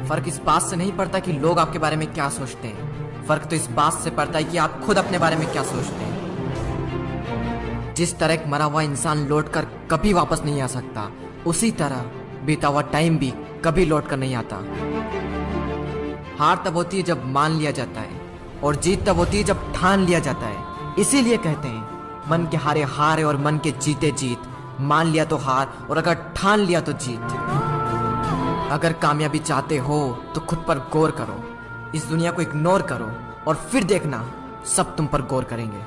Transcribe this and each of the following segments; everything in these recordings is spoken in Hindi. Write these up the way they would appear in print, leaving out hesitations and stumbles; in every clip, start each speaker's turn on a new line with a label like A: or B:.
A: फर्क इस बात से नहीं पड़ता कि लोग आपके बारे में क्या सोचते हैं, फर्क तो इस बात से पड़ता है कि आप खुद अपने बारे में क्या सोचते हैं। जिस तरह एक मरा हुआ इंसान लौट कर कभी वापस नहीं आ सकता, उसी तरह बीता हुआ टाइम भी कभी लौट कर नहीं आता। हार तब होती है जब मान लिया जाता है, और जीत तब होती है जब ठान लिया जाता है। इसीलिए कहते हैं मन के हारे हार और मन के जीते जीत। मान लिया तो हार, और अगर ठान लिया तो जीत। अगर कामयाबी चाहते हो तो खुद पर गौर करो, इस दुनिया को इग्नोर करो, और फिर देखना सब तुम पर गौर करेंगे।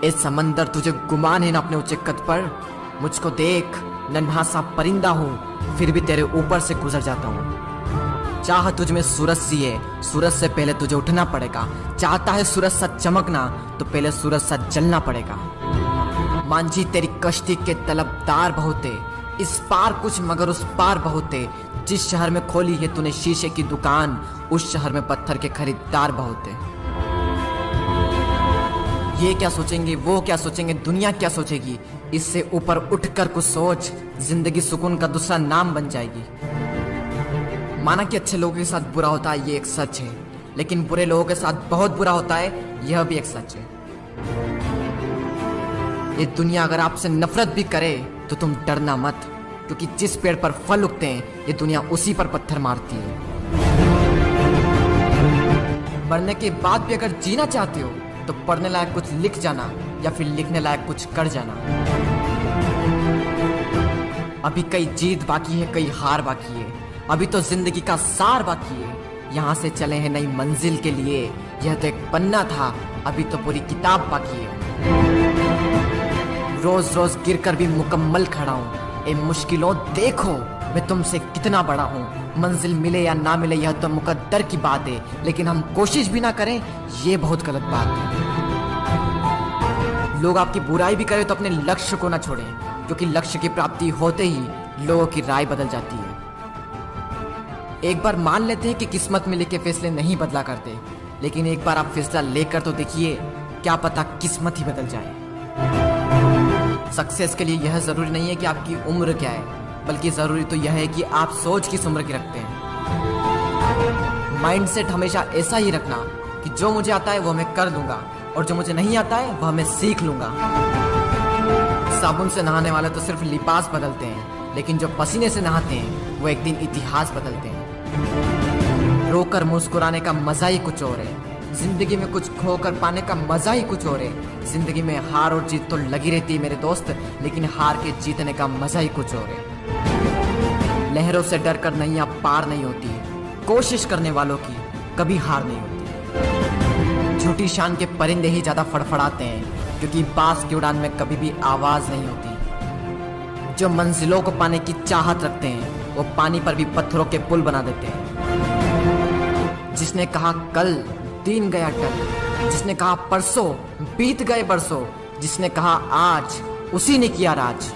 A: इस समंदर तुझे गुमान है ना अपने ऊंचे कद पर। मुझको देख, नन्हा सा परिंदा हूं, फिर भी तेरे ऊपर से गुजर जाता हूं। चाह तुझ में सूरज सी है, सूरज से पहले तुझे उठना पड़ेगा। चाहता है सूरज सा चमकना, तो पहले सूरज सा जलना पड़ेगा। मांझी तेरी कश्ती के तलबदार बहुते, इस पार कुछ मगर उस पार बहुते। जिस शहर में खोली है तूने शीशे की दुकान, उस शहर में पत्थर के खरीदार बहुते। ये क्या सोचेंगे, वो क्या सोचेंगे, दुनिया क्या सोचेगी, इससे ऊपर उठकर कुछ सोच। जिंदगी सुकून का दूसरा नाम बन जाएगी। माना कि अच्छे लोगों के साथ बुरा होता है, ये एक सच है, लेकिन बुरे लोगों के साथ बहुत बुरा होता है, यह भी एक सच है। ये दुनिया अगर आपसे नफरत भी करे तो तुम डरना मत, क्योंकि जिस पेड़ पर फल उगते हैं ये दुनिया उसी पर पत्थर मारती है। मरने के बाद भी अगर जीना चाहते हो तो पढ़ने लायक कुछ लिख जाना, या फिर लिखने लायक कुछ कर जाना। अभी कई जीत बाकी है, कई हार बाकी है, अभी तो जिंदगी का सार बाकी है। यहाँ से चले हैं नई मंजिल के लिए, यह तो एक पन्ना था, अभी तो पूरी किताब बाकी है। रोज रोज गिरकर भी मुकम्मल खड़ा हूँ। ए मुश्किलों देखो मैं तुमसे कितना बड़ा हूँ। मंजिल मिले या ना मिले यह तो मुकद्दर की बात है, लेकिन हम कोशिश भी ना करें ये बहुत गलत बात है। लोग आपकी बुराई भी करें तो अपने लक्ष्य को ना छोड़ें, क्योंकि लक्ष्य की प्राप्ति होते ही लोगों की राय बदल जाती है। एक बार मान लेते हैं कि किस्मत में लिखे फैसले नहीं बदला करते, लेकिन एक बार आप फैसला लेकर तो देखिए, क्या पता किस्मत ही बदल जाए। सक्सेस के लिए यह जरूरी नहीं है कि आपकी उम्र क्या है, बल्कि जरूरी तो यह है कि आप सोच किस उम्र की रखते हैं। माइंडसेट हमेशा ऐसा ही रखना कि जो मुझे आता है वो मैं कर लूंगा, और जो मुझे नहीं आता है वह मैं सीख लूंगा। साबुन से नहाने वाले तो सिर्फ लिबास बदलते हैं, लेकिन जो पसीने से नहाते हैं वो एक दिन इतिहास बदलते हैं। रोकर मुस्कुराने का मजा ही कुछ और है, जिंदगी में कुछ खोकर पाने का मजा ही कुछ और है। जिंदगी में हार और जीत तो लगी रहती है मेरे दोस्त, लेकिन हार के जीतने का मजा ही कुछ और है। लहरों से डरकर नैया पार नहीं होती, कोशिश करने वालों की कभी हार नहीं होती। झूठी शान के परिंदे ही ज्यादा फड़फड़ाते हैं, क्योंकि बांस की उड़ान में कभी भी आवाज नहीं होती। जो मंजिलों को पाने की चाहत रखते हैं वो पानी पर भी पत्थरों के पुल बना देते हैं। जिसने कहा कल दिन गया टल, जिसने कहा परसों बीत गए बरसों, जिसने कहा आज उसी ने किया राज।